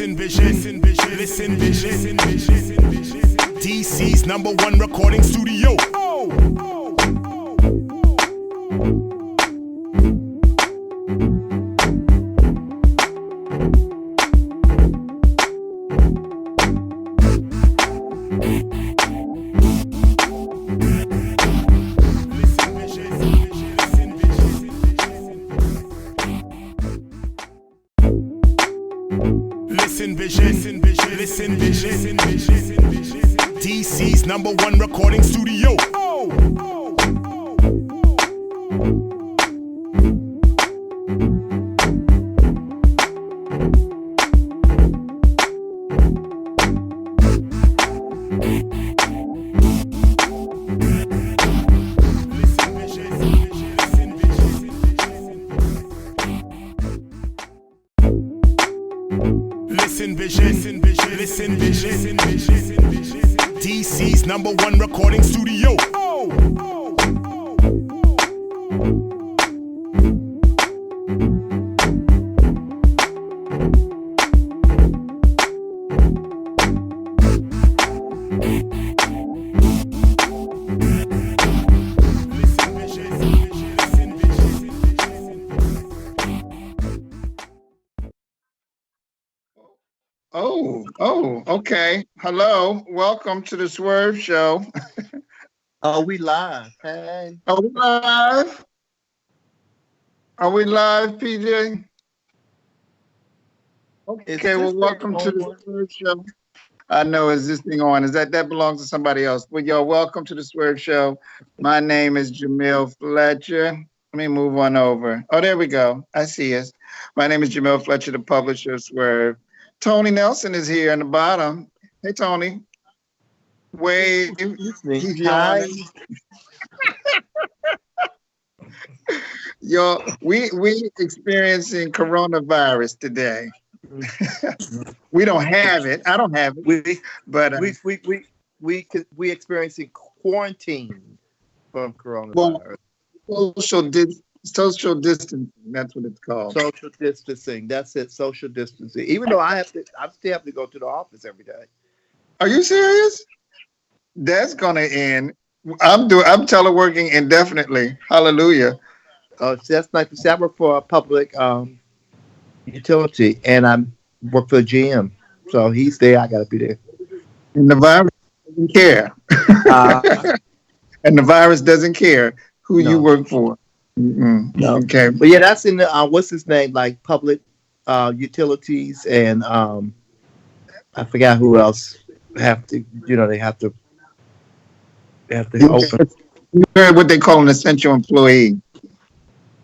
Listen vision, listen vision. DC's #1 recording studio. Listen vision. DC's #1 recording studio. Listen vision. DC's #1 recording studio. Okay. Hello. Welcome to the Swerv Show. We live. Hey. Are we live? Are we live, PJ? Okay, well, welcome to the Swerv Show. I know, is this thing on? That belongs to somebody else. Well, y'all, welcome to the Swerv Show. My name is Jamil Fletcher. Let me move on over. Oh, there we go. I see us. My name is Jamil Fletcher, the publisher of Swerv. Tony Nelson is here on the bottom. Hey, Tony. Wave. Hi. Yo, we experiencing coronavirus today. We don't have it. I don't have it. We experiencing quarantine from coronavirus. Well, social distancing, that's what it's called. Social distancing, that's it. Social distancing. Even though I still have to go to the office every day. Are you serious? That's gonna end. I'm teleworking indefinitely. Hallelujah. That's like I work for a public utility, and I work for a GM. So he's there. I gotta be there. And the virus doesn't care. And the virus doesn't care who you work for. No. Okay, but yeah, that's in the what's his name? Like public utilities, and I forgot who else have to. They have to open. You heard what they call an essential employee.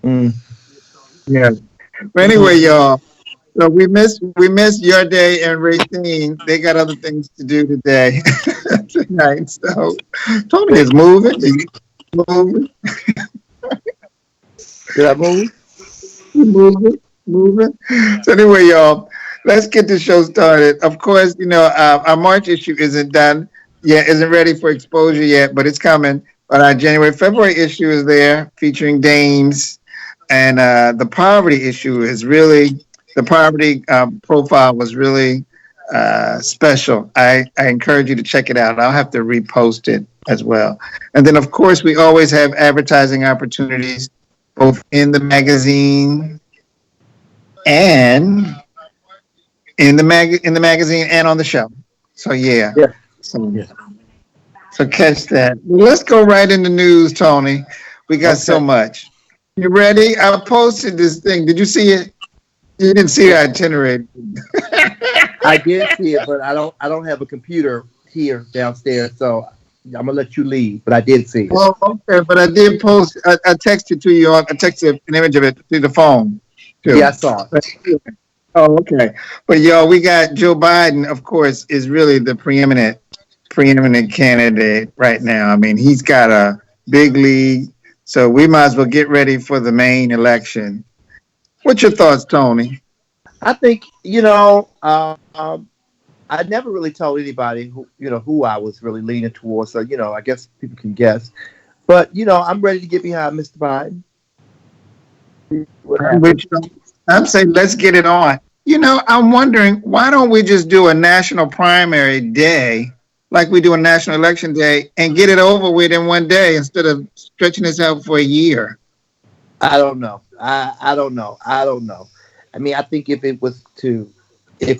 Yeah. But anyway, y'all. So we miss your day and Racine. They got other things to do today, tonight. So Tony is moving. He's moving. Did I move? Moving. So anyway, y'all, let's get the show started. Of course, our March issue isn't done yet, isn't ready for exposure yet, but it's coming. But our February issue is there, featuring dames, and the poverty issue is really the poverty profile was really special. I encourage you to check it out. I'll have to repost it as well. And then, of course, we always have advertising opportunities, both in the magazine and in the magazine and on the show. So yeah. So catch that. Let's go right into news, Tony. We got so much. You ready? I posted this thing. Did you see it? You didn't see the itinerary. I did see it, but I don't have a computer here downstairs, so I'm gonna let you leave, but I did see it. Well, okay, but I did post. I texted to you. I texted an image of it through the phone too. Yeah, I saw it. Oh, okay. But y'all, we got Joe Biden. Of course, is really the preeminent candidate right now. I mean, he's got a big lead, so we might as well get ready for the main election. What's your thoughts, Tony? I think I never really told anybody who I was really leaning towards. So, I guess people can guess. But, I'm ready to get behind Mr. Biden. I'm saying let's get it on. I'm wondering, why don't we just do a national primary day like we do a national election day and get it over with in one day instead of stretching this out for a year? I don't know. I don't know. I don't know. I mean, I think if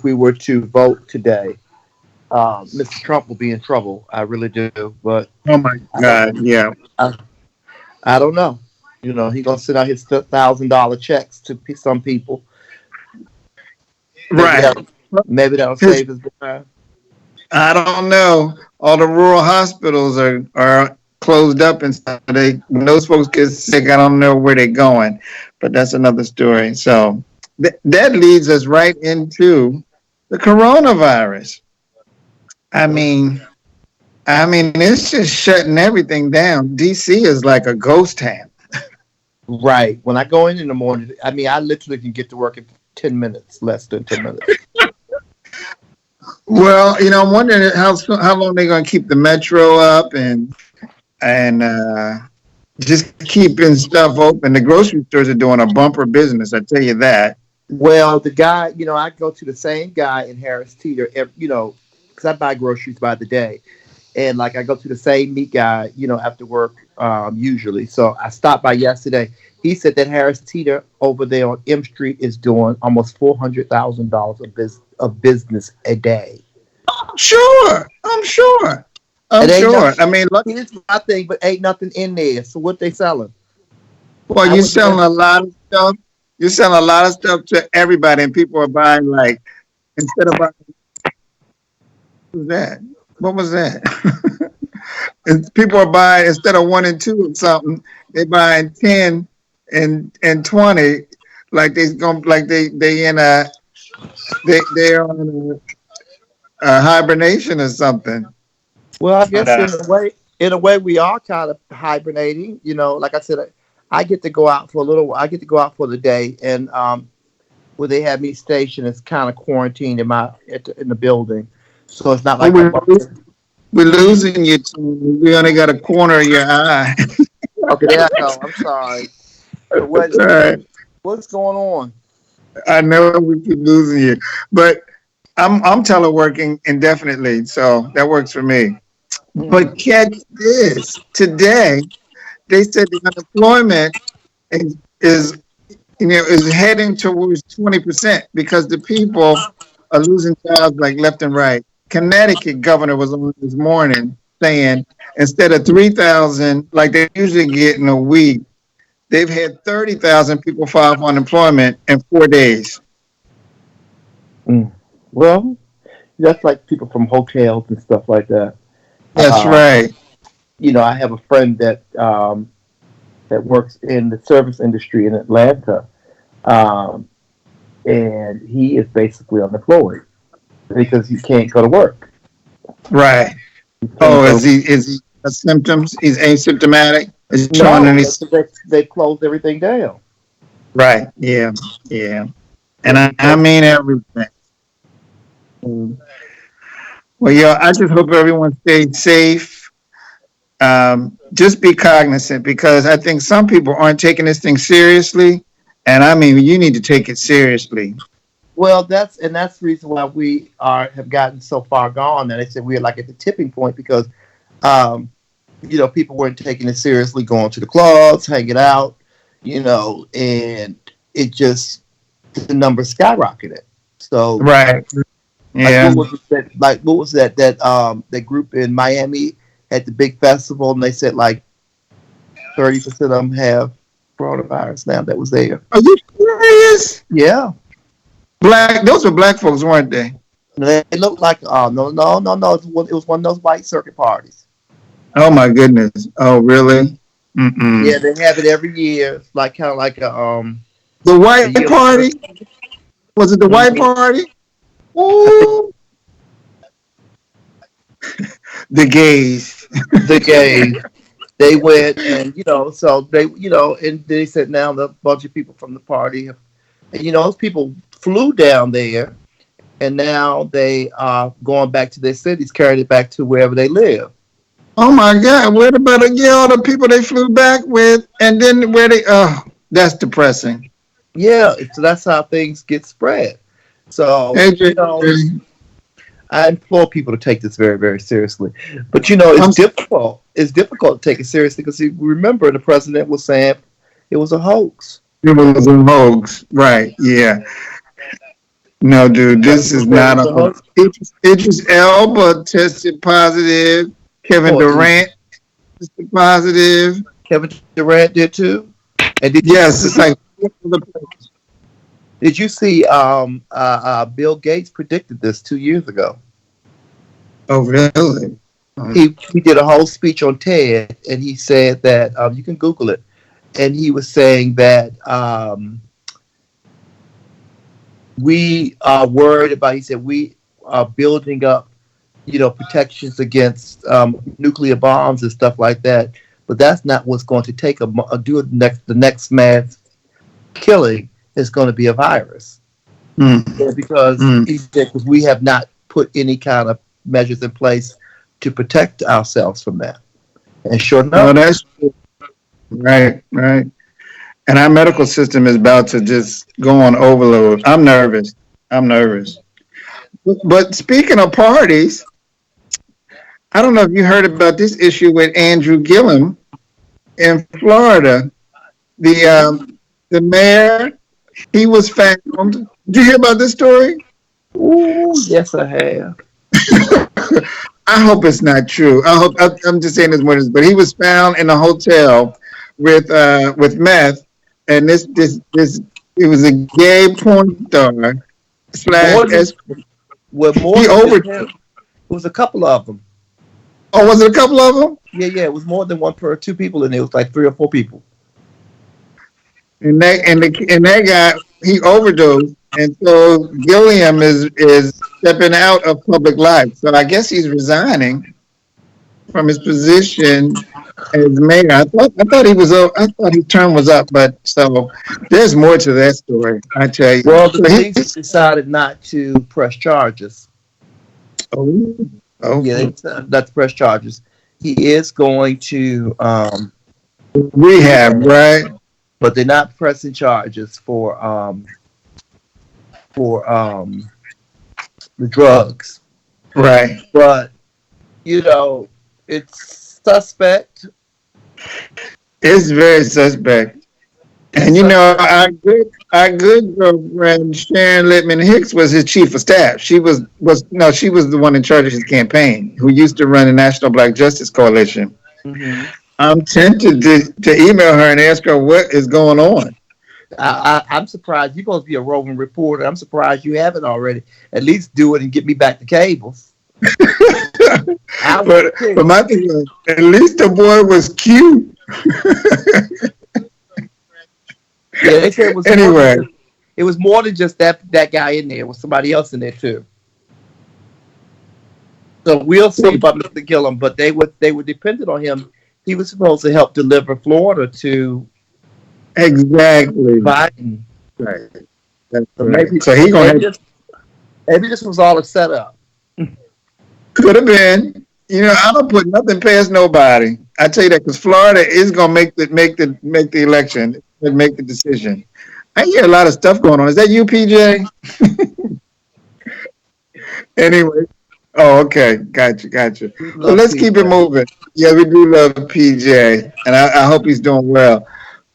we were to vote today, Mr. Trump will be in trouble. I really do. But Oh my God, yeah. I, I don't know. He's gonna send out his $1,000 checks to some people. Maybe Right. that'll save his behind. I don't know. All the rural hospitals are closed up and stuff. When those folks get sick, I don't know where they're going, but that's another story. So that leads us right into the coronavirus. I mean, it's just shutting everything down. DC is like a ghost town. Right. When I go in the morning, I mean, I literally can get to work in 10 minutes, less than 10 minutes. Well, I'm wondering how long they're going to keep the metro up and just keeping stuff open. The grocery stores are doing a bumper business, I tell you that. Well, the guy, I go to the same guy in Harris Teeter, because I buy groceries by the day. And like I go to the same meat guy, after work, usually. So I stopped by yesterday. He said that Harris Teeter over there on M Street is doing almost $400,000 of business a day. I'm sure. I mean, look, it's my thing, but ain't nothing in there. So what they selling? Well, you're selling a lot of stuff. You're selling a lot of stuff to everybody, and people are buying instead of buying. What was that? And people are buying instead of 1 and 2 or something. They're buying 10 and 20, like they're on a hibernation or something. Well, I guess in a way, we are kind of hibernating. Like I said, I get to go out for a little. I get to go out for the day, and where they have me stationed, it's kind of quarantined in the building, so it's not like we're losing you. We only got a corner of your eye. Okay, there I go. I'm sorry. What's going on? I know we keep losing you, but I'm teleworking indefinitely, so that works for me. But catch this: today, they said the unemployment is heading towards 20% because the people are losing jobs like left and right. Connecticut governor was on this morning saying instead of 3,000 like they usually get in a week, they've had 30,000 people file for unemployment in 4 days. Well, that's like people from hotels and stuff like that. That's right. I have a friend that works in the service industry in Atlanta, and he is basically unemployed because he can't go to work. Right. Oh, is he symptoms? He's asymptomatic. They closed everything down. Right. Yeah. And I mean everything. Well, I just hope everyone stays safe. Just be cognizant because I think some people aren't taking this thing seriously, and I mean you need to take it seriously. Well, that's the reason why we have gotten so far gone that they said we're like at the tipping point because, people weren't taking it seriously, going to the clubs, hanging out, and it just the numbers skyrocketed. So right. Yeah. What was that? That group in Miami at the big festival, and they said like 30% of them have coronavirus now. That was there. Are you serious? Yeah. Those were black folks, weren't they? They looked like no. It was one of those white circuit parties. Oh my goodness! Oh really? Mm-mm. Yeah, they have it every year. Like kind of like a the white party. Was it the white party? Ooh. The gays. They went and so they and they said now the bunch of people from the party have, and those people flew down there, and now they are going back to their cities, carrying it back to wherever they live. Oh my God! What about all the people they flew back with, and then where they? Oh, that's depressing. Yeah, so that's how things get spread. So, AJ, I implore people to take this very, very seriously. But it's difficult. It's difficult to take it seriously because remember the president was saying it was a hoax. it was a hoax, right? Yeah. No, dude, this is It not was a a hoax. hoax. Idris Elba tested positive. Kevin Poor Durant tested positive. Kevin Durant did too. And Yes, it's like did you see Bill Gates predicted this 2 years ago? oh really? He did a whole speech on TED, and he said that you can Google it, and he was saying that we are worried about. He said we are building up, protections against nuclear bombs and stuff like that. But that's not what's going to take the next mass killing is going to be a virus. Because he said we have not put any kind of measures in place to protect ourselves from that. And sure enough, No, that's right. And our medical system is about to just go on overload. I'm nervous. But speaking of parties, I don't know if you heard about this issue with Andrew Gillum in Florida. The mayor, he was found. Did you hear about this story? Ooh, yes, I have. I hope it's not true. I'm just saying this more, but he was found in a hotel with meth, and this it was a gay porn star slash. He overdosed. It was a couple of them. Oh, was it a couple of them? Yeah. It was more than one per 2 people in there. It was like 3 or 4 people. And that guy, he overdosed, and so Gilliam is stepping out of public life. So I guess he's resigning from his position as mayor. I thought his term was up, but so there's more to that story. I tell you. Well, the police decided not to press charges. Oh, yeah, not to press charges. He is going to rehab, right? But they're not pressing charges for the drugs, right? But it's suspect. It's very suspect. And our good girlfriend Sharon Littman Hicks was his chief of staff. She was the one in charge of his campaign, who used to run the National Black Justice Coalition. Mm-hmm. I'm tempted to email her and ask her what is going on. I'm surprised. You're supposed to be a roving reporter. I'm surprised you haven't already. At least do it and get me back the cables. but my thing was, at least the boy was cute. Yeah, they said it was anyway. It was more than just that guy in there. It was somebody else in there too. So we'll see about Mr. Gillum, but they were dependent on him. He was supposed to help deliver Florida to exactly Biden. Right. That's so right. maybe so he gonna maybe this was all a setup. Could have been. I don't put nothing past nobody. I tell you that because Florida is gonna make the election and make the decision. I hear a lot of stuff going on. Is that you, PJ? Anyway. Oh, okay. Gotcha. So let's keep it moving. Yeah, we do love PJ, and I hope he's doing well.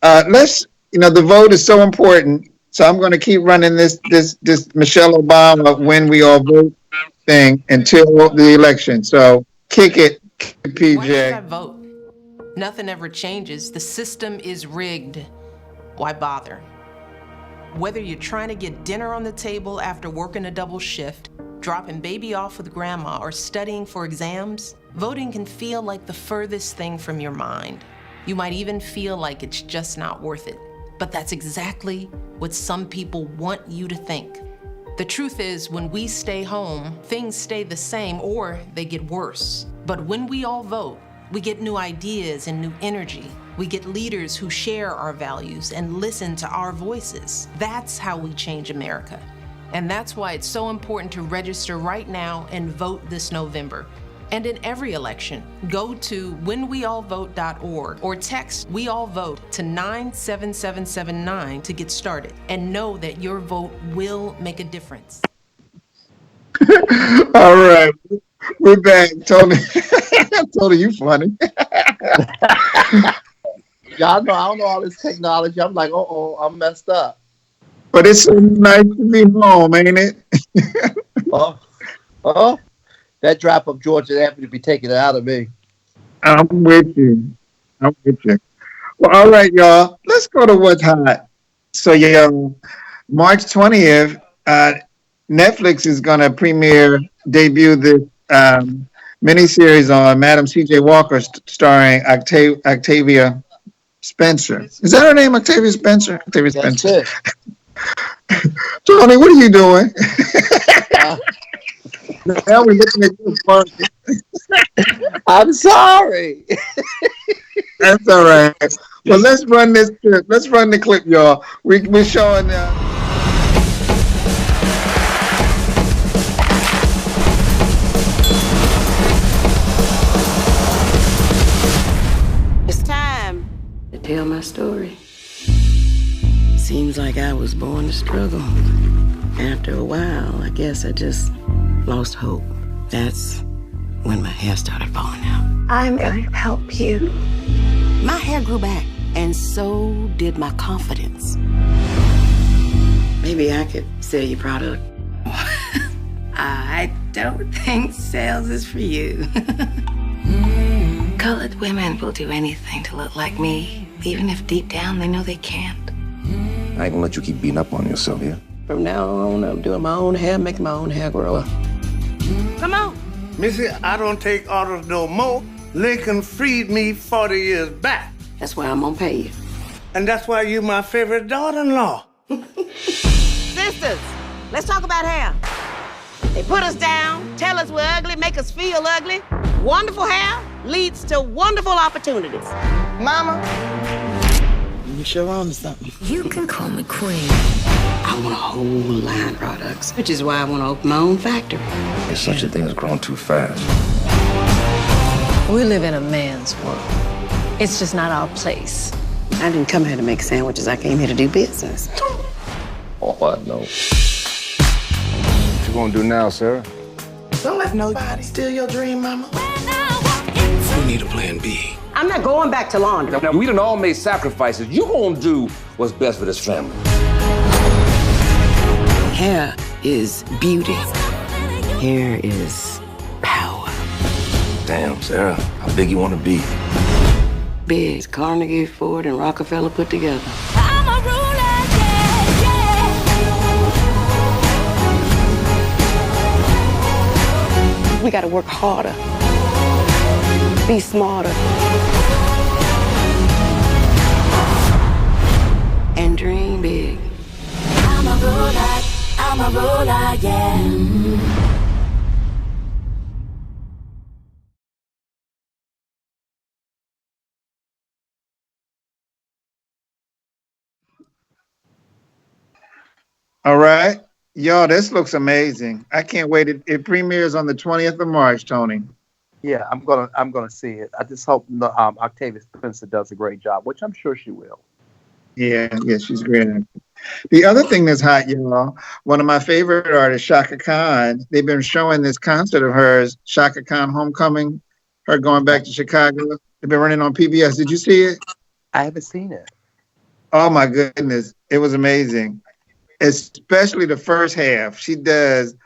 The vote is so important, so I'm going to keep running this Michelle Obama when we all vote thing until the election. So kick it, PJ. Why should I vote? Nothing ever changes. The system is rigged. Why bother? Whether you're trying to get dinner on the table after working a double shift, dropping baby off with grandma, or studying for exams, voting can feel like the furthest thing from your mind. You might even feel like it's just not worth it. But that's exactly what some people want you to think. The truth is, when we stay home, things stay the same or they get worse. But when we all vote, we get new ideas and new energy. We get leaders who share our values and listen to our voices. That's how we change America. And that's why it's so important to register right now and vote this November. And in every election, go to whenweallvote.org or text We All Vote to 97779 to get started and know that your vote will make a difference. All right. We're back. Tony, Tony, you funny. Y'all know I don't know all this technology. I'm like, I'm messed up. But it's so nice to be home, ain't it? That drop of Georgia Avenue be taking it out of me. I'm with you. Well, all right, y'all. Let's go to what's hot. So, March 20th, Netflix is going to debut this miniseries on Madam C.J. Walker, starring Octavia Spencer. Is that her name, Octavia Spencer? Octavia Spencer. Tony, what are you doing? Now we're looking at you. I'm sorry. That's all right. Well, let's run this clip. Let's run the clip, y'all. We're showing It's time to tell my story. Seems like I was born to struggle. After a while, I guess I just lost hope. That's when my hair started falling out. I'm going to help you. My hair grew back, and so did my confidence. Maybe I could sell your product. I don't think sales is for you. Colored women will do anything to look like me, even if deep down they know they can't. I ain't gonna let you keep beating up on yourself, yeah? From now on, I'm doing my own hair, making my own hair grow up. Come on. Missy, I don't take orders no more. Lincoln freed me 40 years back. That's why I'm gonna pay you. And that's why you're my favorite daughter-in-law. Sisters, let's talk about hair. They put us down, tell us we're ugly, make us feel ugly. Wonderful hair leads to wonderful opportunities. Mama, you sure on to something. You can call me Queen. I want a whole line of products, which is why I want to open my own factory. There's such a thing as growing too fast. We live in a man's world. It's just not our place. I didn't come here to make sandwiches. I came here to do business. Oh, I know. What you gonna do now, Sarah? Don't let nobody steal your dream, Mama. We need a plan B. I'm not going back to laundry. Now, we done all made sacrifices. You gonna do what's best for this family. Hair is beauty. Hair is power. Damn, Sarah, how big you wanna be? Big. Carnegie, Ford, and Rockefeller put together. I'm a ruler, yeah. We gotta work harder. Be smarter. And dream big. I'm a ruler, yeah. All right. Y'all, this looks amazing. I can't wait. It premieres on the 20th of March, Tony. Yeah, I'm gonna see it. I just hope Octavia Spencer does a great job, which I'm sure she will. Yeah, she's great. The other thing that's hot, y'all, one of my favorite artists, Shaka Khan, they've been showing this concert of hers, Shaka Khan Homecoming, her going back to Chicago. They've been running on PBS. Did you see it? I haven't seen it. Oh, my goodness. It was amazing. Especially the first half. She does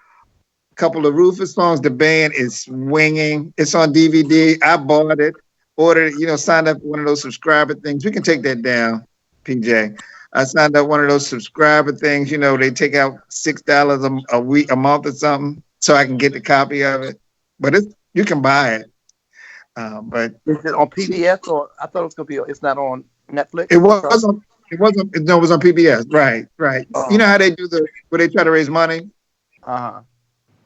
a couple of Rufus songs. The band is swinging. It's on DVD. I bought it, ordered it, signed up for one of those subscriber things. We can take that down, PJ. I signed up one of those subscriber things. They take out $6 a week, a month or something, so I can get the copy of it. But you can buy it. But is it on PBS or I thought it was gonna be? It's not on Netflix. It wasn't. It wasn't. No, it was on PBS. Right. You know how they do where they try to raise money.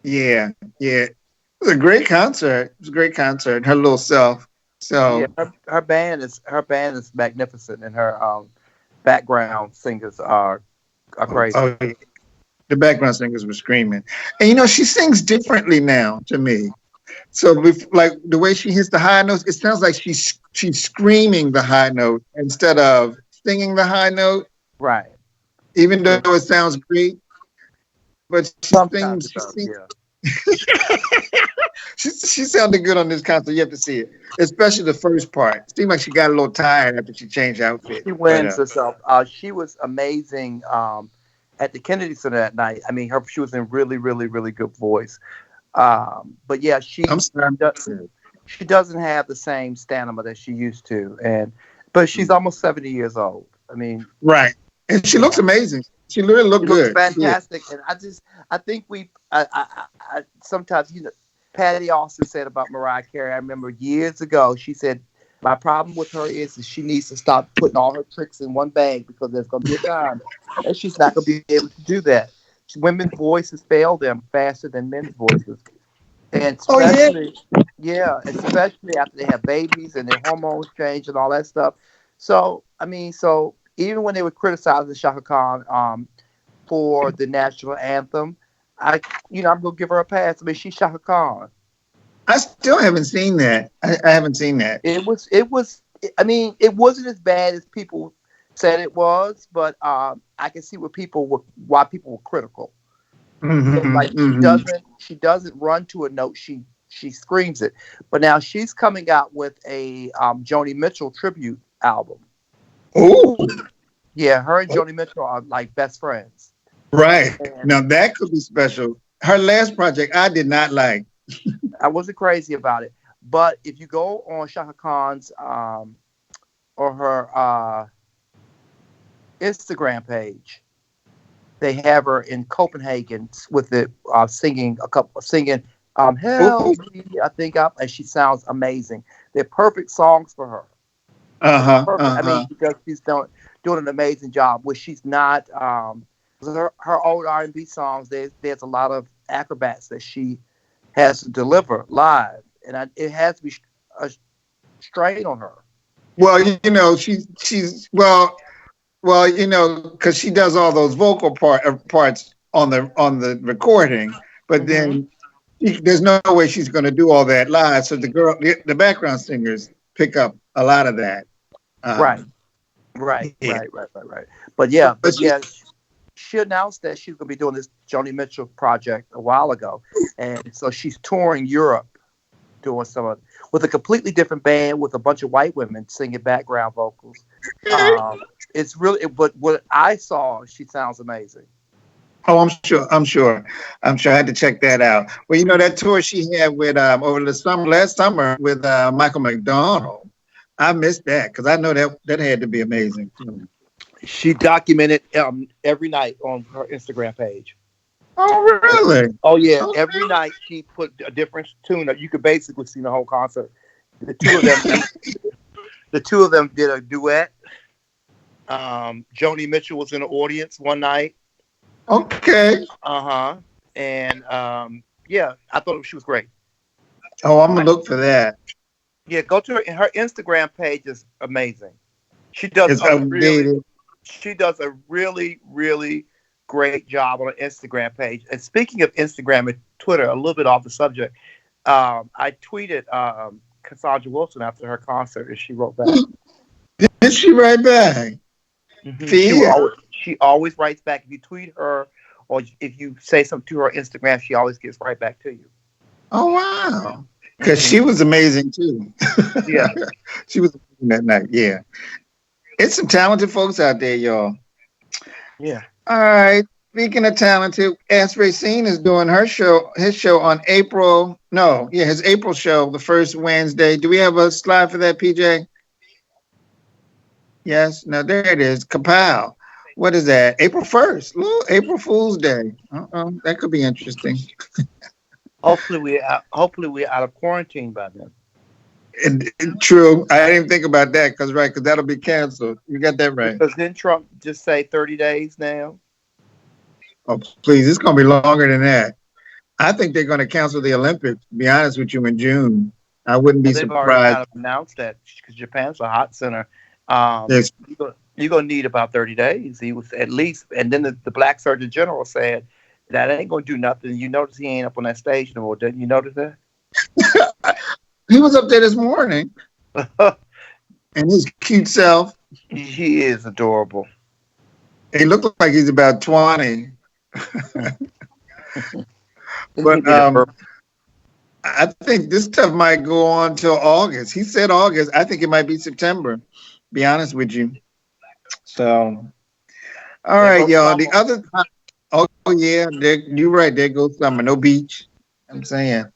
Yeah. It was a great concert. Her little self. So yeah, her band is magnificent, and her background singers are crazy. Oh, the background singers were screaming, and she sings differently now to me. So, like the way she hits the high notes, it sounds like she's screaming the high note instead of singing the high note. Right. Even though it sounds great, but she Sometimes sings. it does, yeah. She sounded good on this concert. You have to see it, especially the first part. It seemed like she got a little tired after she changed outfit. She wins herself. She was amazing at the Kennedy Center that night. I mean, she was in really, really, really good voice. But yeah, she doesn't have the same stamina that she used to, but she's almost 70 years old. I mean, right, and she looks amazing. She really looked good. Looks fantastic, and I think I sometimes, Patty also said about Mariah Carey. I remember years ago, she said, my problem with her is she needs to stop putting all her tricks in one bag because there's going to be a time and she's not going to be able to do that. Women's voices fail them faster than men's voices. And especially, especially after they have babies and their hormones change and all that stuff. So, I mean, even when they were criticizing Shaka Khan for the national anthem, I'm going to give her a pass. I mean, she's Shaka Khan. I still haven't seen that. I haven't seen that. It was. I mean, it wasn't as bad as people said it was, but I can see why people were critical. She doesn't run to a note. She screams it. But now she's coming out with a Joni Mitchell tribute album. Oh, yeah, her and Joni Mitchell are like best friends. Right. Now that could be special. Her last project I did not like. I wasn't crazy about it. But if you go on Shaka Khan's or her Instagram page, they have her in Copenhagen with it singing "Help Me," I think, and she sounds amazing. They're perfect songs for her. I mean, because she's doing an amazing job. Where she's not her old R&B songs. There's a lot of acrobats that she has to deliver live, and it has to be a strain on her. Well, she's because she does all those vocal parts on the recording, but then there's no way she's going to do all that live. So the background singers pick up a lot of that. Right. But she announced that she's going to be doing this Joni Mitchell project a while ago, and so she's touring Europe, doing some of with a completely different band with a bunch of white women singing background vocals. It's really, but what I saw, she sounds amazing. Oh, I'm sure. I had to check that out. Well, that tour she had with over the last summer with Michael McDonald, I missed that because I know that had to be amazing. She documented every night on her Instagram page. Oh, really? Oh, yeah. Every night she put a different tune up. You could basically see the whole concert. The two of them did a duet. Joni Mitchell was in the audience one night. Okay. And I thought she was great. Oh, I'm gonna look for that. Yeah, go to her Instagram page is amazing. She does a really, really great job on her Instagram page. And speaking of Instagram and Twitter, a little bit off the subject, I tweeted Cassandra Wilson after her concert, and she wrote back. Did she write back? Mm-hmm. She always writes back. If you tweet her or if you say something to her Instagram, she always gets right back to you. Oh, wow. Because she was amazing, too. Yeah. She was amazing that night, yeah. It's some talented folks out there, y'all. Yeah. All right. Speaking of talented, Ask Racine is doing his show on his April show, the first Wednesday. Do we have a slide for that, PJ? Yes. No, there it is. Kapow. What is that? April 1st. Ooh, April Fool's Day. That could be interesting. Hopefully we're out of quarantine by then. True. I didn't think about that because that'll be canceled. You got that right. Because didn't Trump just say 30 days now? Oh, please. It's going to be longer than that. I think they're going to cancel the Olympics, to be honest with you, in June. I wouldn't be surprised. They've already kind of announced that because Japan's a hot center. You're going to need about 30 days. He was at least, and then the Black Surgeon General said that ain't going to do nothing. You notice he ain't up on that stage no more. Didn't you notice that? He was up there this morning. And his cute self. He is adorable. He looked like he's about 20. But I think this stuff might go on till August. He said August. I think it might be September, be honest with you. So, all right, y'all. The other, oh yeah, you're right. There goes summer. No beach. I'm saying.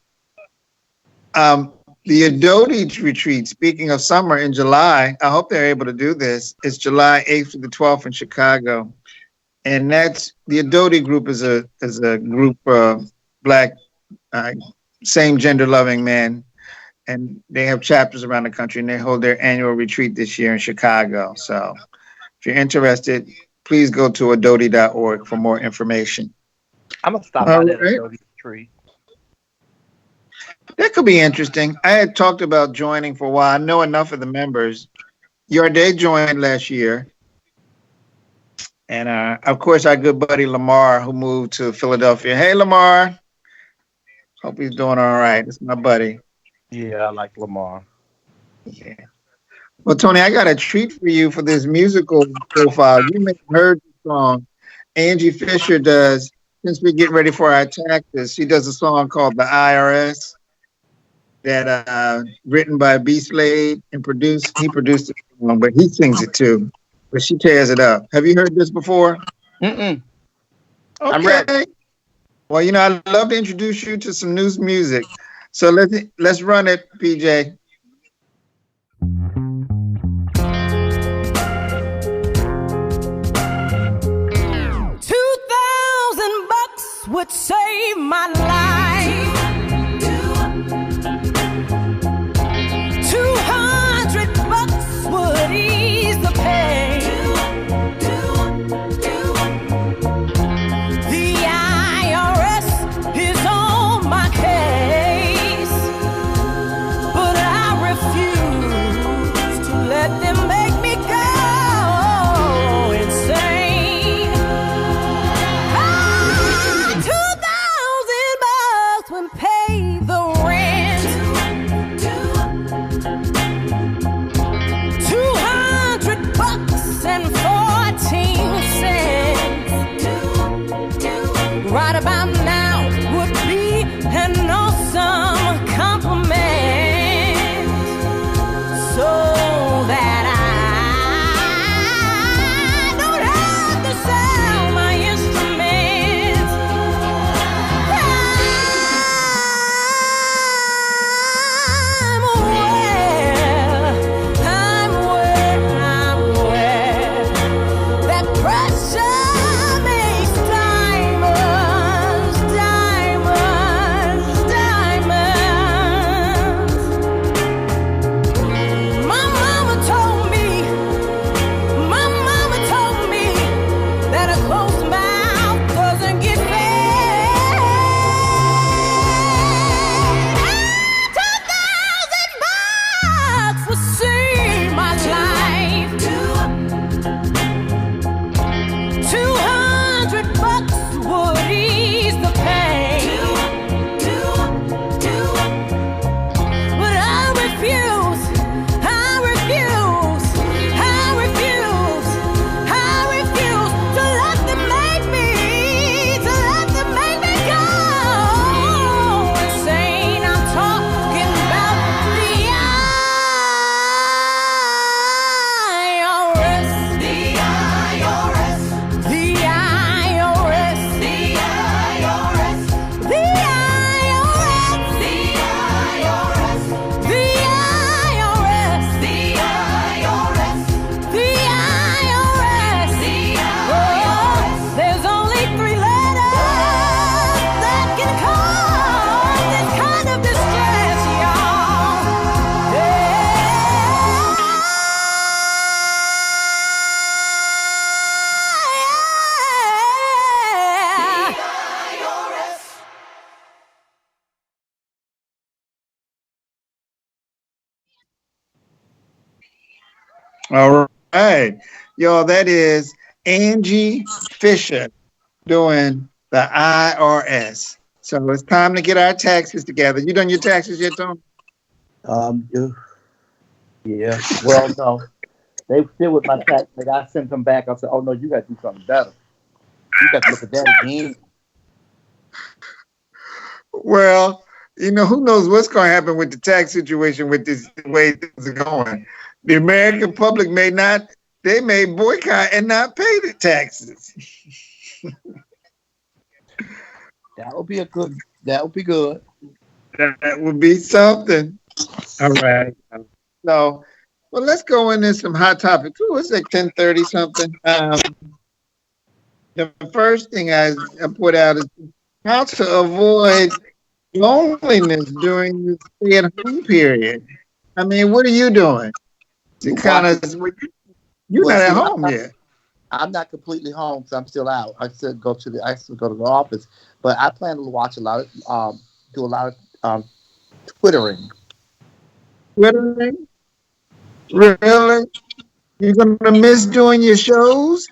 The Adoti retreat, speaking of summer in July, I hope they're able to do this. It's July 8th to the 12th in Chicago. And that's the Adoti group is a group of Black same gender loving men. And they have chapters around the country, and they hold their annual retreat this year in Chicago. So if you're interested, please go to adoti.org for more information. I'm going to stop by that Adoti retreat. That could be interesting. I had talked about joining for a while. I know enough of the members. Your Day joined last year. And, of course, our good buddy Lamar, who moved to Philadelphia. Hey, Lamar. Hope he's doing all right. It's my buddy. Yeah, I like Lamar. Yeah. Well, Tony, I got a treat for you for this musical profile. You may have heard the song. Angie Fisher does, since we're getting ready for our taxes, she does a song called The IRS. That written by B. Slade and he produced it, but he sings it too. But she tears it up. Have you heard this before? Mm-mm. Okay. I'm ready. Well, I'd love to introduce you to some new music. So let's run it, PJ. $2,000 would save my life. 200 bucks would ease the pain. The IRS is on my case, but I refuse to let them make me go insane. $2,000 would pay the rent. 200 bucks and 14 cents. Right about now would be an awesome compliment, so that I don't have to sell my instruments. I'm aware that pressure makes diamonds. My mama told me that a closed mouth doesn't get fed. $2,000 would save my life. 200 bucks would ease the pain. But I refuse to let them make me go insane. I'm talking about the IRS. The IRS. The IRS. The IRS. The IRS. The IRS. The IRS. The IRS. The IRS. The IRS. There's only 3 letters that can cause this kind of distress, y'all. All right. Y'all, that is Angie Fisher doing the IRS. So it's time to get our taxes together. You done your taxes yet, Tom? Yeah. Well, no. They still with my tax. Like I sent them back. I said, "Oh no, you got to do something better. You got to look at that again." Well, who knows what's going to happen with the tax situation with this the way things are going. The American public may boycott and not pay the taxes. That would be good. That would be something. All right. So, well, let's go into some hot topics. Ooh, it's like 10:30 something. The first thing I put out is how to avoid loneliness during the stay-at-home period. I mean, what are you doing? You're not at home yet. I'm not completely home because I'm still out. I still go to the office, but I plan to watch a lot of do a lot of Twittering. Twittering? Really? You're gonna miss doing your shows?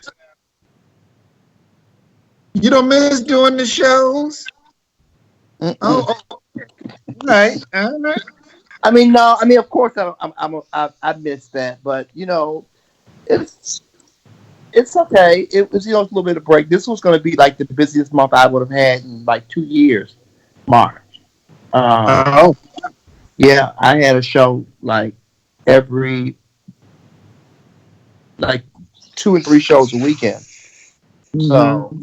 You don't miss doing the shows? Oh, right. I mean, no. I mean, of course, I miss that, but it's okay. It was a little bit of break. This was going to be like the busiest month I would have had in like 2 years. March. Yeah, I had a show like every 2 and 3 shows a weekend. So,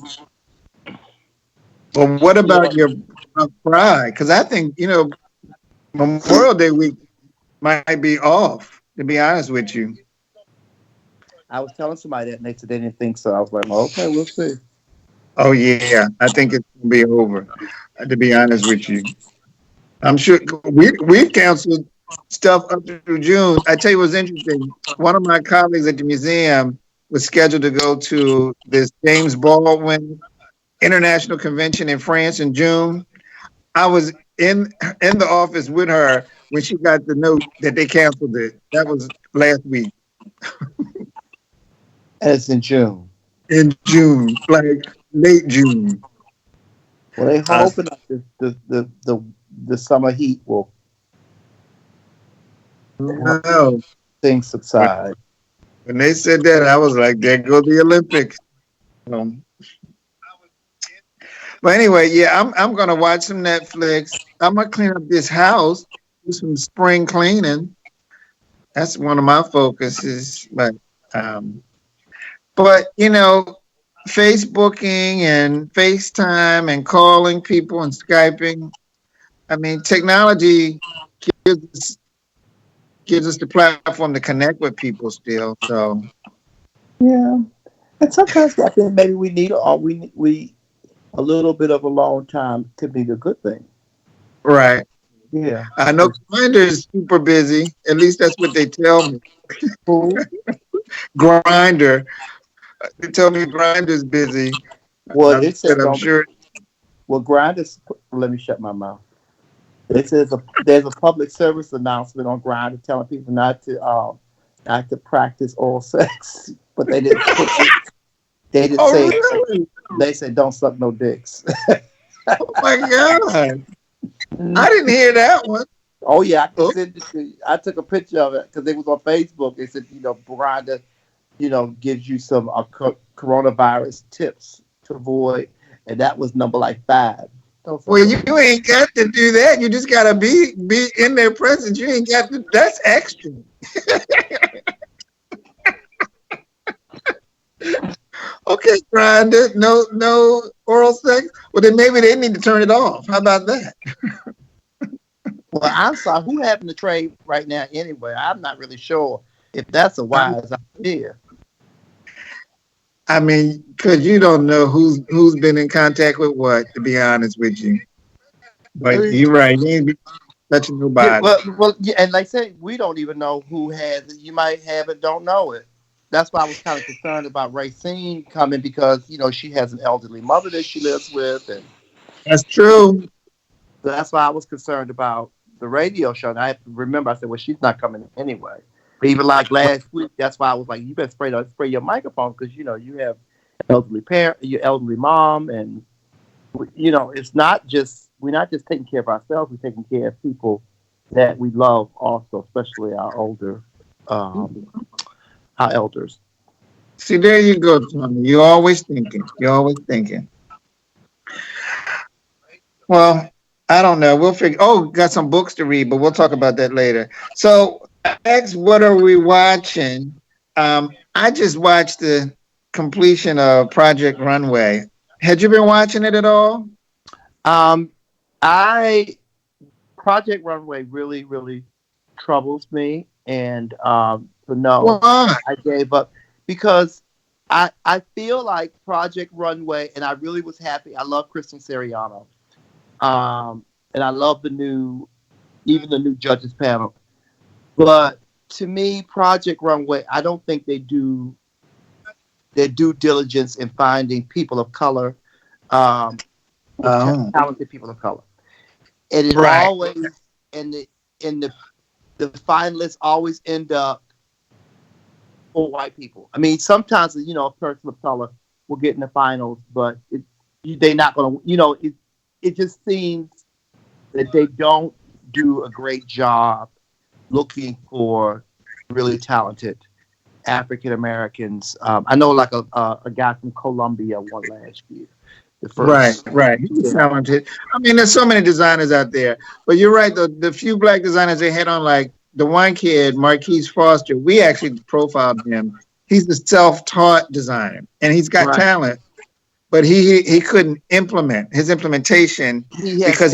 well, what about your Pride? Because I think Memorial Day week might be off. To be honest with you, I was telling somebody that and they said they didn't think so. I was like, well, okay, we'll see. Oh yeah, I think it's gonna be over. To be honest with you, I'm sure we've canceled stuff up through June. I tell you what's interesting. One of my colleagues at the museum was scheduled to go to this James Baldwin International Convention in France in June. I was in the office with her when she got the note that they canceled it. That was last week. And it's in June. In June, like late June. Well, they hoping that the summer heat will things subside. When they said that, I was like, "There go the Olympics." But anyway, yeah, I'm gonna watch some Netflix. I'm gonna clean up this house, do some spring cleaning. That's one of my focuses. But Facebooking and FaceTime and calling people and Skyping. I mean, technology gives us the platform to connect with people still. So yeah, and sometimes I think maybe we need a little bit of a long time could be a good thing. Right. Yeah. I know Grindr is super busy. At least that's what they tell me. Grindr. They tell me Grindr's busy. Well, it says I'm sure. Well, Grindr's. Let me shut my mouth. It says there's a public service announcement on Grindr telling people not to practice oral sex, but they didn't. They didn't say. Really? They said don't suck no dicks. Oh my God! I didn't hear that one. Oh yeah, I can send it to you. I took a picture of it because it was on Facebook. They said Grindr, gives you some coronavirus tips to avoid, and that was number 5. Well, you ain't got to do that. You just gotta be in their presence. You ain't got to. That's extra. Okay, Grindr, no oral sex. Well, then maybe they need to turn it off. How about that? Well, I'm sorry. Who having the trade right now anyway? I'm not really sure if that's a wise idea. I mean, because you don't know who's been in contact with what, to be honest with you. But you're right. You ain't be touching nobody. Yeah, and like I say, we don't even know who has it. You might have it, don't know it. That's why I was kind of concerned about Racine coming because, she has an elderly mother that she lives with. And that's true. That's why I was concerned about the radio show. And I have to remember, I said, well, she's not coming anyway. But even like last week, that's why I was like, you better spray your microphone because, you have elderly parent, your elderly mom. And it's not just we're not just taking care of ourselves. We're taking care of people that we love, also, especially our our elders. See, there you go, Tony. You're always thinking. You're always thinking. Well, I don't know. We'll figure. Oh, got some books to read, but we'll talk about that later. So, X, what are we watching? I just watched the completion of Project Runway. Had you been watching it at all? Project Runway really, really troubles me, and so no, Why? I gave up because I feel like Project Runway, and I really was happy. I love Kristen Siriano, and I love the new judges panel. But to me, Project Runway, I don't think they do their due diligence in finding people of color, talented people of color. And it always, and the finalists always end up for white people. I mean, sometimes a person of color will get in the finals, but they're not going to. It just seems that they don't do a great job looking for really talented African Americans. I know, like a guy from Colombia won last year. Right. He's talented. I mean, there's so many designers out there. But you're right, the few black designers they had on, like the one kid, Marquise Foster, we actually profiled him. He's a self-taught designer, and he's got talent, but he couldn't implement his implementation because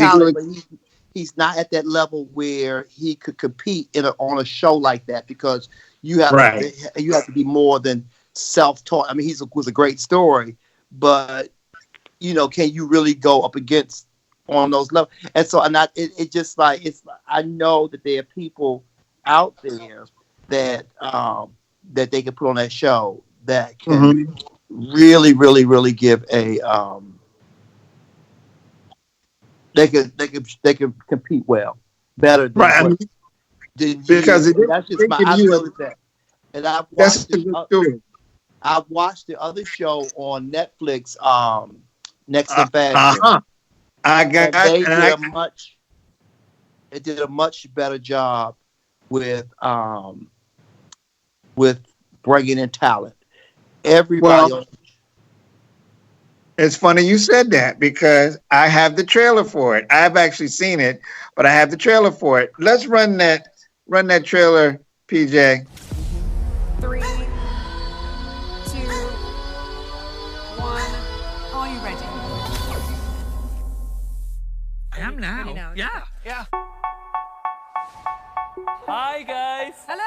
he's not at that level where he could compete on a show like that, because you have to be more than self-taught. I mean, was a great story, but can you really go up against on those levels? And so, it just like I know that there are people out there that that they can put on that show that can really, really, really give a they can compete well, better than because that's just my. I noticed that, and I've watched the other show on Netflix. Next in Fashion. They did a much better job with bringing in talent. Everybody. It's funny you said that, because I have the trailer for it. I've actually seen it, but I have the trailer for it. Let's run that trailer, PJ. 3, 2, 1. Are you ready? I am now. Yeah. Hi guys. Hello.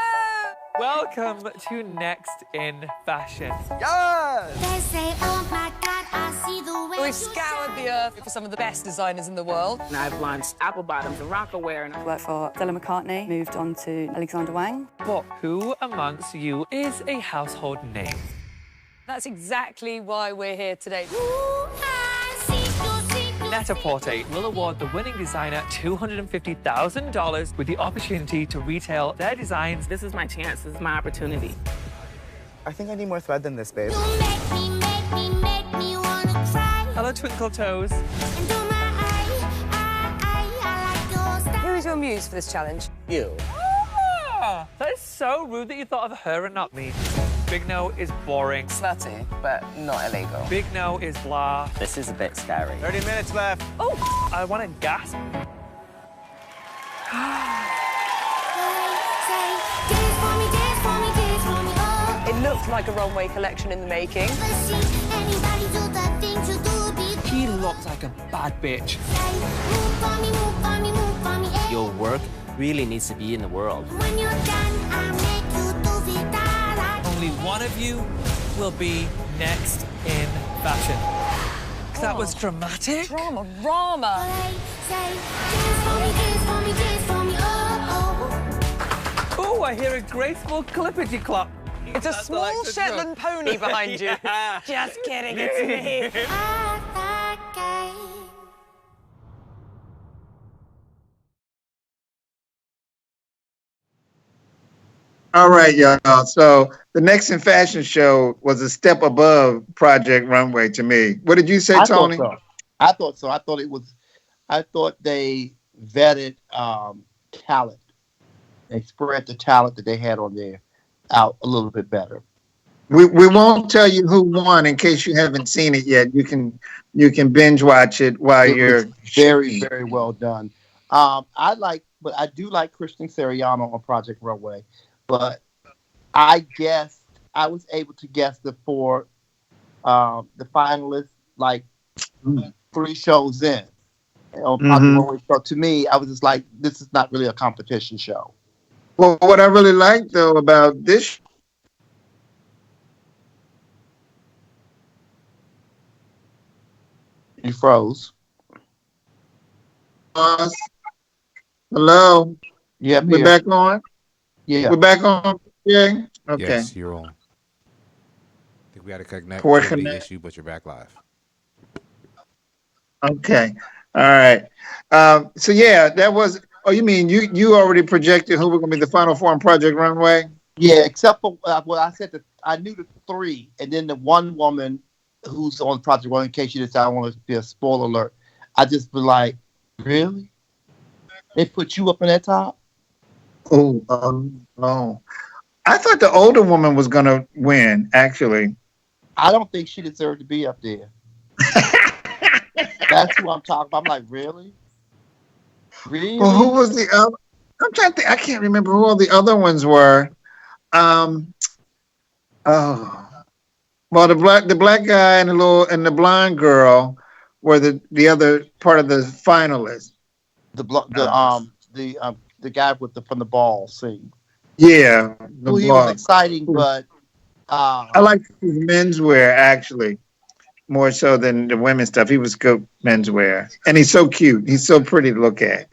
Welcome to Next in Fashion. Yes. They say, oh my God, I see the way. We've scoured the earth for some of the best designers in the world. And I've launched Apple Bottoms and Rockaware. And I worked for Stella McCartney, moved on to Alexander Wang. But who amongst you is a household name? That's exactly why we're here today. Net-a-Porter will award the winning designer $250,000 with the opportunity to retail their designs. This is my chance. This is my opportunity. I think I need more thread than this, babe. Hello, Twinkle Toes. Who is your muse for this challenge? You. Ah, that is so rude that you thought of her and not me. Big No is boring. Slutty, but not illegal. Big No is blah. This is a bit scary. 30 minutes left. Oh, I want to gasp. It looked like a runway collection in the making. He looks like a bad bitch. Your work really needs to be in the world. Only one of you will be next in fashion. That was dramatic. Drama. Oh, I hear a graceful clippity clop. It's a small Shetland pony behind you. Just kidding, it's me. All right, y'all. So the Next in Fashion show was a step above Project Runway to me. What did you say, Tony? I thought so. I thought they vetted talent. They spread the talent that they had on there out a little bit better. We won't tell you who won in case you haven't seen it yet. You can binge watch it while you're very, very well done. I do like Kristen Siriano on Project Runway, but I was able to guess the finalists like 3 shows in on Project Runway. So to me, I was just like, this is not really a competition show. Well, what I really like though about this. You froze. Hello. Yeah, we're back on. Yeah, we're back on. Yeah. Okay. Yes, you're on. I think we had a connectivity issue, but you're back live. Okay. All right. So yeah, that was. Oh, you mean you already projected who were going to be the final 4 on Project Runway? Yeah, except for I said that I knew the 3, and then the one woman who's on Project Runway. In case you decide I want to be a spoiler alert, I just be like, really? They put you up in that top? Oh, no. I thought the older woman was going to win, actually. I don't think she deserved to be up there. That's who I'm talking about. I'm like, really? Really? Well, who was the other? I'm trying to think. I can't remember who all the other ones were. Well, the black guy and the blonde girl were the other part of the finalists. The guy from the ball scene. Yeah, well, he was exciting, but I like his menswear actually more so than the women's stuff. He was good menswear, and he's so cute. He's so pretty to look at.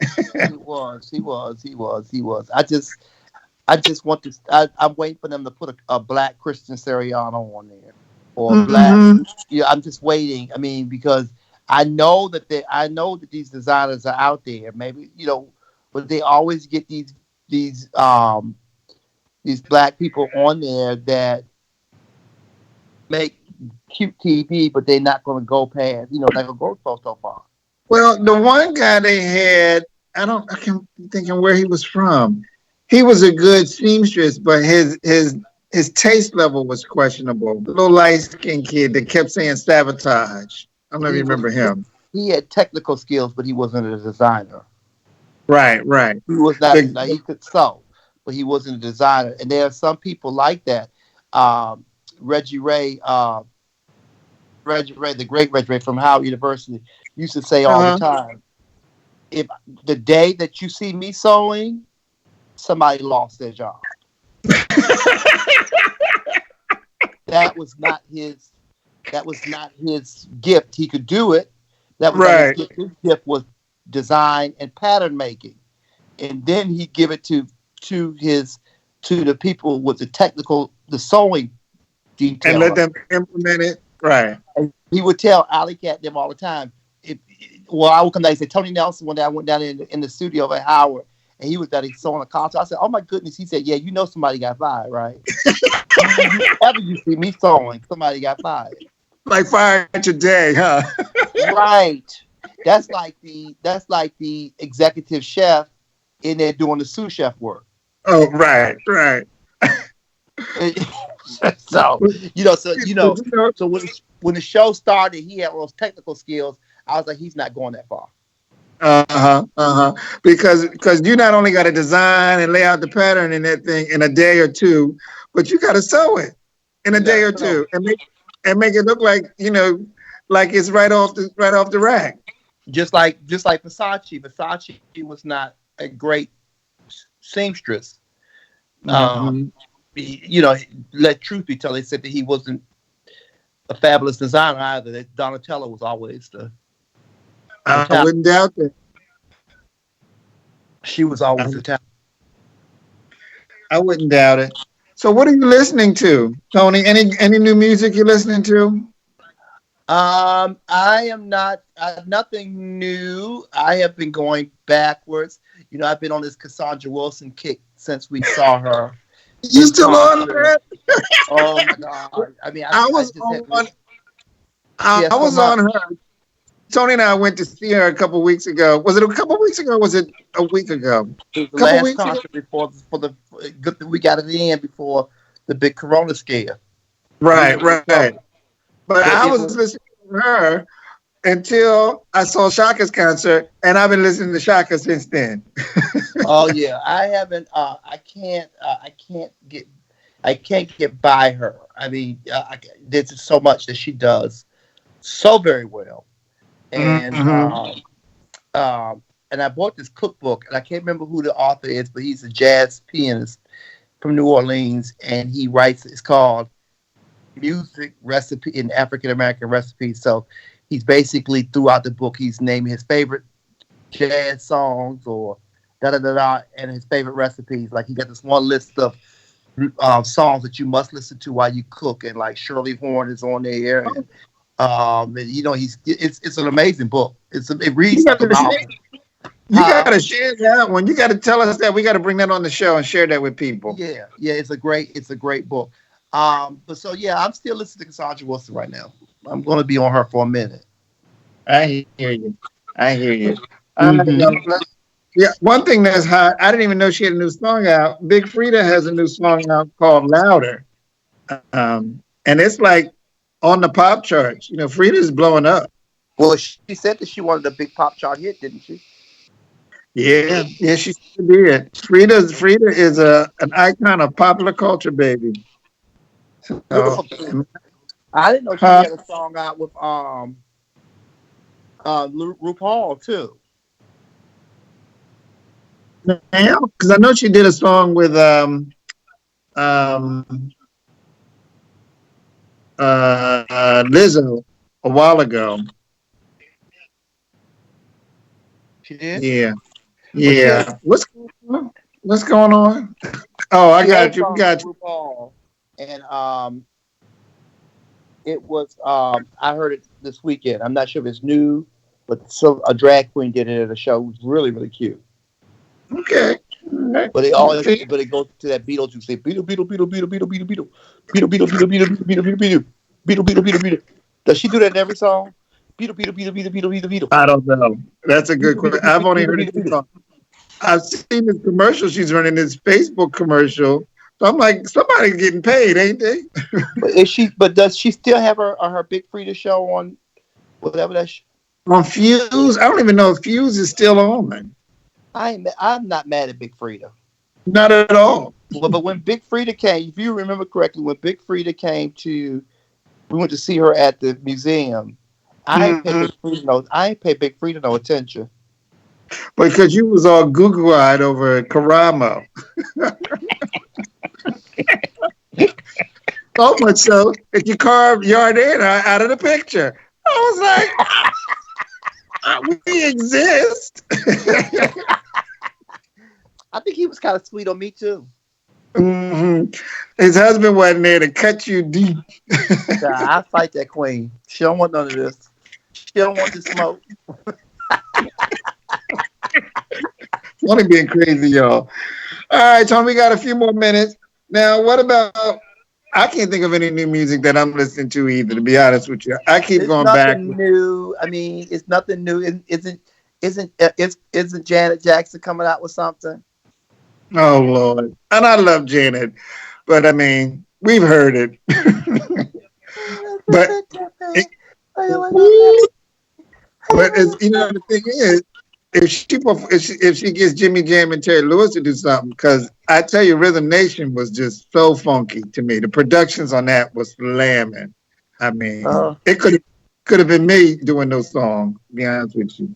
He was. I just want to. I'm waiting for them to put a black Kristen Siriano on there, or black. Yeah, I'm just waiting. I mean, because I know that these designers are out there. Maybe but they always get these black people on there that make cute TV, but they're not going to go past. Not going to go so far. Well, the one guy they had, I can't thinking where he was from. He was a good seamstress, but his taste level was questionable. The little light-skinned kid that kept saying sabotage. I don't know if you remember him. He had technical skills, but he wasn't a designer. Right. He was not. He could sew, but he wasn't a designer. And there are some people like that. Reggie Ray, the great Reggie Ray from Howard University, used to say all the time, if the day that you see me sewing, somebody lost their job. That was not his gift. He could do it. That was not his gift. His gift was design and pattern making, and then he'd give it to the people with the sewing detail, and let them implement it. Right. And he would tell Alley Cat them all the time. I would come down and say, Tony Nelson, one day I went down in the studio at Howard, and he was down sewing a console. I said, oh my goodness. He said, yeah, somebody got fired, right? Whenever you see me sewing, somebody got fired. Like fired today, huh? Right. That's like the executive chef in there doing the sous chef work. Oh, right. So when the show started, he had all those technical skills. I was like, he's not going that far. Because you not only got to design and lay out the pattern in that thing in a day or two, but you got to sew it in a day or two and make it look like like it's right off the rack. Just like Versace. Versace was not a great seamstress. Let truth be told, they said that he wasn't a fabulous designer either. That Donatella was always the. I wouldn't doubt that. She was always the talent. I wouldn't doubt it. So, what are you listening to, Tony? Any new music you're listening to? I am not. Nothing new. I have been going backwards. I've been on this Cassandra Wilson kick since we saw her. You still on that? Oh my God! I mean, I was on her. Tony and I went to see her a couple weeks ago. Was it a couple weeks ago? Or was it a week ago? It was the last concert before the good that we got it in before the big Corona scare. Right. But I was listening to her until I saw Shaka's concert, and I've been listening to Shaka since then. Oh yeah, I haven't. I can't get by her. I mean, there's just so much that she does so very well, and and I bought this cookbook, and I can't remember who the author is, but he's a jazz pianist from New Orleans, and he writes. It's called Music Recipe in African American Recipes. So he's basically throughout the book, he's naming his favorite jazz songs or and his favorite recipes. Like he got this one list of songs that you must listen to while you cook, and like Shirley Horn is on there. And, it's an amazing book. It reads like a novel. You gotta share that one. You gotta tell us that. We gotta bring that on the show and share that with people. Yeah, it's a great book. But so yeah, I'm still listening to Cassandra Wilson right now. I'm going to be on her for a minute. I hear you. Yeah, one thing that's hot, I didn't even know she had a new song out. Big Frida has a new song out called Louder. And it's like on the pop charts. You know, Frida's blowing up. Well, she said that she wanted a big pop chart hit, didn't she? Yeah, she did. Frida is an icon of popular culture, baby. So, I didn't know she had a song out with RuPaul too. Yeah, because I know she did a song with Lizzo a while ago. She did? Yeah. What's going on? Oh, I got you. RuPaul. And it was I heard it this weekend. I'm not sure if it's new, but a drag queen did it at a show. It was really, really cute. Okay. But it goes to that Beetlejuice. Say Beetle. Does she do that in every song? Beetle. I don't know. That's a good question. I've only heard it. I've seen this commercial she's running, this Facebook commercial. So I'm like, somebody's getting paid, ain't they? But does she still have her Big Frida show on whatever that? On Fuse? I don't even know if Fuse is still on. I'm not mad at Big Frida. Not at all. Well, but when Big Frida came, if you remember correctly, when Big Frida came we went to see her at the museum. I ain't pay Big Frida no attention. Because you was all Google-eyed over Karamo. So much so that you carved Yardena out of the picture. I was like, we exist. I think he was kind of sweet on me too. Mm-hmm. His husband wasn't there to cut you deep. I fight that queen. She don't want none of this. She don't want to smoke. Tony being crazy, y'all. All right, Tony, we got a few more minutes. Now, what about, I can't think of any new music that I'm listening to either, to be honest with you. I keep going back. It's nothing new. I mean, it's nothing new. Isn't Janet Jackson coming out with something? Oh, Lord. And I love Janet. But, I mean, we've heard it. But it's, the thing is, if she gets Jimmy Jam and Terry Lewis to do something, because I tell you, Rhythm Nation was just so funky to me. The productions on that was slamming. I mean, it could have been me doing those songs, to be honest with you.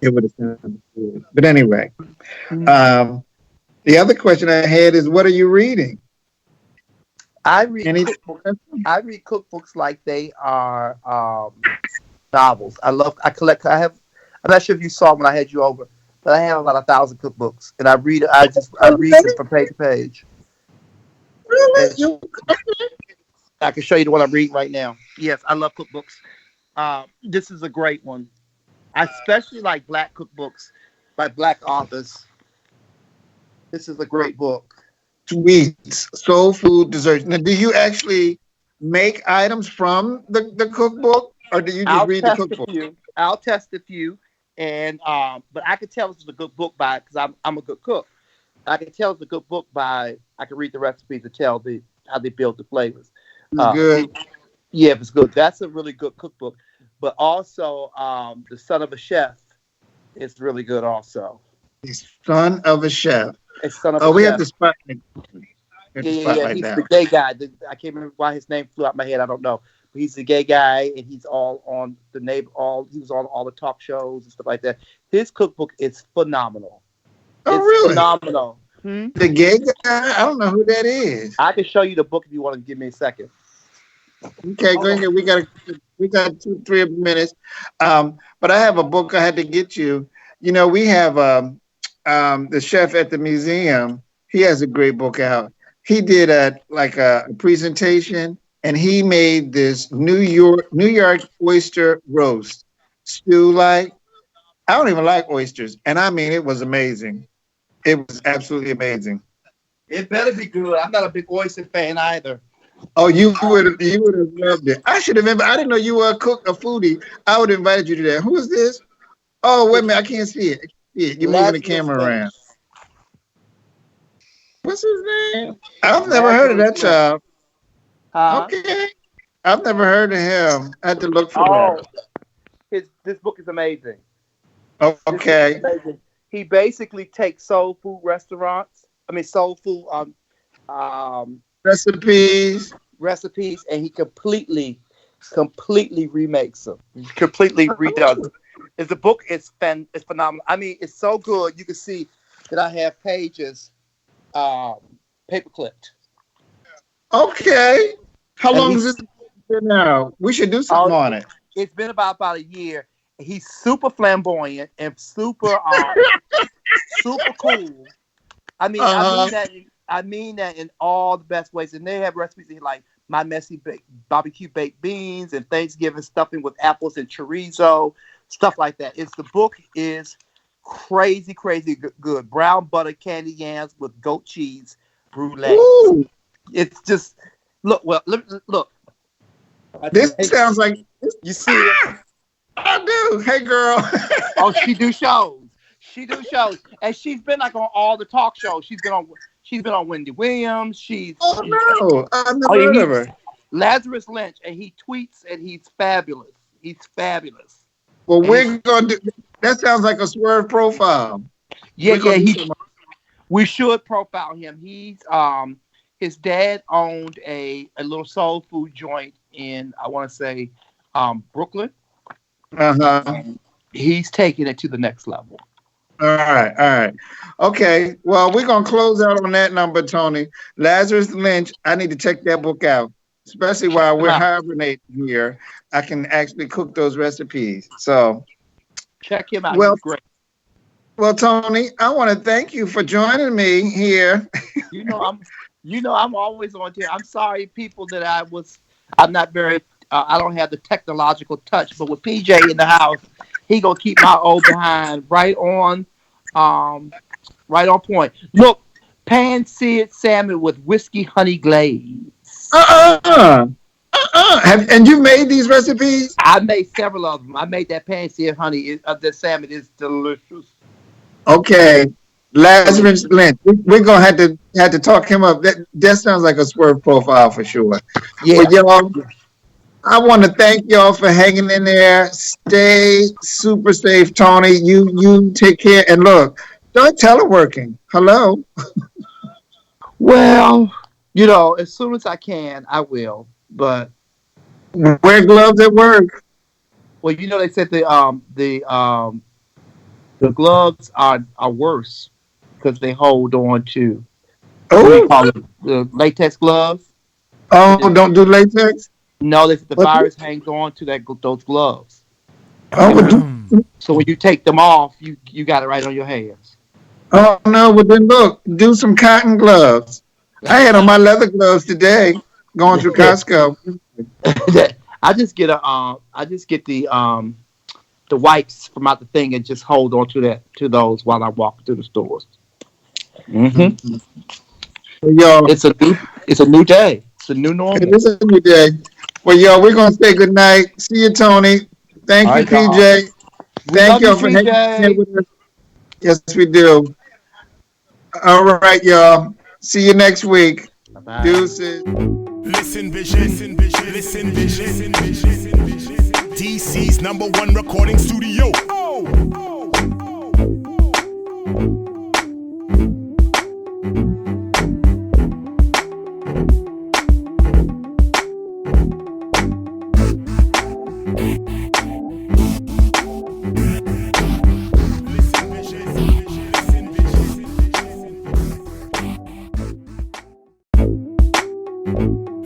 It would have sounded good. But anyway, the other question I had is, what are you reading? I read cookbooks like they are novels. I'm not sure if you saw when I had you over, but I have about 1,000 cookbooks, and I read them from page to page. Really? I can show you the one I'm reading right now. Yes, I love cookbooks. This is a great one. I especially like Black cookbooks by Black authors. This is a great book. Sweets, soul food, desserts. Now, do you actually make items from the cookbook, or do you just read the cookbook? I'll test a few, and but I can tell it's a good book by because I'm a good cook. I can tell it's a good book by I can read the recipes and tell how they build the flavors. Good. Yeah, if it's good. That's a really good cookbook. But also, The Son of a Chef is really good also. The Son of a Chef. It's Son of a Chef. We have the spotlight. Yeah. He's the gay guy. I can't remember why his name flew out my head. I don't know. But he's the gay guy, and he's all on the he was on all the talk shows and stuff like that. His cookbook is phenomenal. Oh, it's really? Phenomenal. The gay guy? I don't know who that is. I can show you the book if you want to give me a second. Okay, go ahead. We got 2-3 minutes. But I have a book I had to get you. You know, we have the chef at the museum. He has a great book out. He did a presentation, and he made this New York oyster roast stew. I don't even like oysters, and I mean it was amazing. It was absolutely amazing. It better be good. I'm not a big oyster fan either. Oh, you would have loved it. I should have. I didn't know you were a foodie. I would have invited you to that. Who is this? Oh, wait a minute. I can't see it. You're moving the camera around. What's his name? I've never heard of that child. Okay. I've never heard of him. I had to look for that. This book is amazing. Oh, okay. He basically takes soul food recipes, and he completely remakes them. He completely redoes them. The book is phenomenal. I mean, it's so good. You can see that I have pages paper clipped. Okay. How long has this been now? We should do something on it. It's been about a year. He's super flamboyant and super super cool. I mean that in all the best ways. And they have recipes like my messy barbecue baked beans and Thanksgiving stuffing with apples and chorizo, stuff like that. The book is crazy good. Brown butter candy yams with goat cheese brulee. Ooh. It's just look. This sounds like you see it. I do. Hey, girl. Oh, she do shows, and she's been on all the talk shows. She's been on Wendy Williams. I've never heard of her. Lazarus Lynch, and he tweets, and he's fabulous. Well, we're gonna do. That sounds like a Swerve profile. Yeah. We should profile him. He's his dad owned a little soul food joint in I want to say Brooklyn. He's taking it to the next level. All right. Okay. Well, we're gonna close out on that number, Tony. Lazarus Lynch. I need to check that book out, especially while we're hibernating here. I can actually cook those recipes. So check him out. Well, he's great. Well, Tony, I want to thank you for joining me here. I'm always on here. I'm sorry, people, that I'm not very. I don't have the technological touch, but with PJ in the house, he gonna keep my old behind right on point. Look, pan-seared salmon with whiskey honey glaze. And you made these recipes? I made several of them. I made that pan-seared honey. The salmon is delicious. Okay, Lazarus Lynch. We're gonna have to talk him up. That sounds like a Swerve profile for sure. Yeah, well, y'all. I want to thank y'all for hanging in there. Stay super safe, Tony. You take care. And look, start teleworking. Hello. Well, as soon as I can, I will. But wear gloves at work. Well, they said the gloves are worse because they hold on to what do you call it? The latex gloves. Oh, don't do latex? No, the virus hangs on to those gloves. So when you take them off, you got it right on your hands. Oh no! Well then, look, do some cotton gloves. I had on my leather gloves today, going through Costco. I just get the wipes from out the thing and just hold on to those while I walk through the stores. Mm-hmm. Yo, it's a new day. It's a new normal. It is a new day. Well, y'all, we're gonna say good night. See you, Tony. Thank you, PJ. Thank y'all for hanging here with us. Yes, we do. All right, y'all. See you next week. Bye-bye. Deuces. Listen, vision. Listen, vision. DC's #1 recording studio.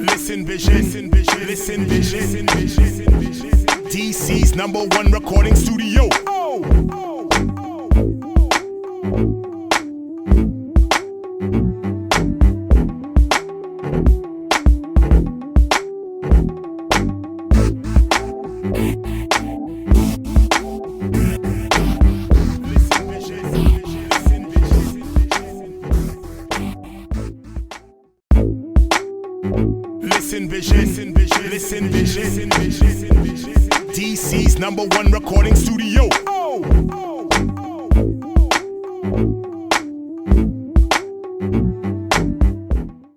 Listen, vision. DC's #1 recording studio. Listen, vision. DC's #1 recording studio.